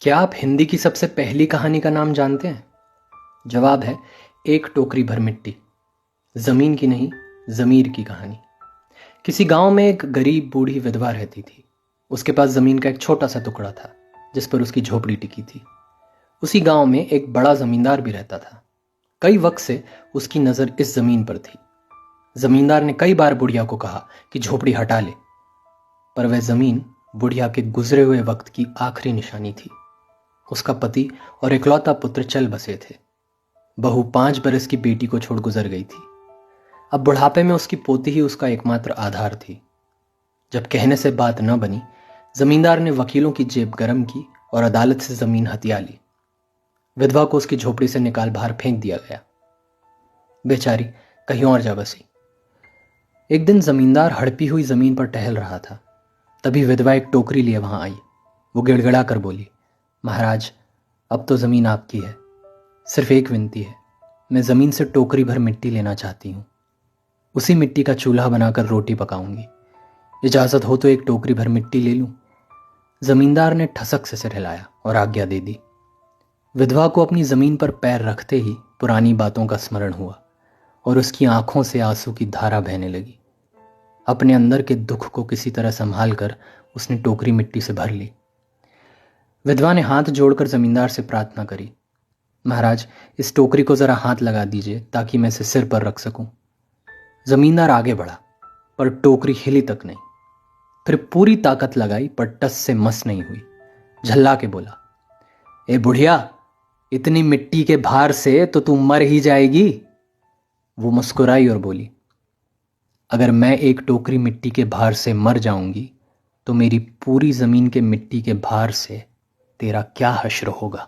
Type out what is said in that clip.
क्या आप हिंदी की सबसे पहली कहानी का नाम जानते हैं? जवाब है एक टोकरी भर मिट्टी। जमीन की नहीं, जमीर की कहानी। किसी गांव में एक गरीब बूढ़ी विधवा रहती थी। उसके पास जमीन का एक छोटा सा टुकड़ा था जिस पर उसकी झोपड़ी टिकी थी। उसी गांव में एक बड़ा जमींदार भी रहता था। कई वक्त से उसकी नजर इस जमीन पर थी। जमींदार ने कई बार बुढ़िया को कहा कि झोपड़ी हटा ले, पर वह जमीन बुढ़िया के गुजरे हुए वक्त की आखिरी निशानी थी। उसका पति और इकलौता पुत्र चल बसे थे। बहू 5 बरस की बेटी को छोड़ गुजर गई थी। अब बुढ़ापे में उसकी पोती ही उसका एकमात्र आधार थी। जब कहने से बात न बनी, जमींदार ने वकीलों की जेब गर्म की और अदालत से जमीन हथिया ली। विधवा को उसकी झोपड़ी से निकाल बाहर फेंक दिया गया। बेचारी कहीं और जा बसी। एक दिन जमींदार हड़पी हुई जमीन पर टहल रहा था। तभी विधवा एक टोकरी लिए वहां आई। वो गिड़गिड़ा कर बोली, महाराज, अब तो जमीन आपकी है। सिर्फ एक विनती है, मैं जमीन से टोकरी भर मिट्टी लेना चाहती हूँ। उसी मिट्टी का चूल्हा बनाकर रोटी पकाऊंगी। इजाजत हो तो एक टोकरी भर मिट्टी ले लूं। जमींदार ने ठसक से सिर हिलाया और आज्ञा दे दी। विधवा को अपनी जमीन पर पैर रखते ही पुरानी बातों का स्मरण हुआ और उसकी आंखों से आंसू की धारा बहने लगी। अपने अंदर के दुख को किसी तरह संभाल कर उसने टोकरी मिट्टी से भर ली। विधवा ने हाथ जोड़कर जमींदार से प्रार्थना करी, महाराज, इस टोकरी को जरा हाथ लगा दीजिए ताकि मैं इसे सिर पर रख सकूं। जमींदार आगे बढ़ा, पर टोकरी हिली तक नहीं। फिर पूरी ताकत लगाई, पर टस से मस नहीं हुई। झल्ला के बोला, ए बुढ़िया, इतनी मिट्टी के भार से तो तू मर ही जाएगी। वो मुस्कुराई और बोली, अगर मैं एक टोकरी मिट्टी के भार से मर जाऊंगी तो मेरी पूरी जमीन के मिट्टी के भार से तेरा क्या हश्र होगा।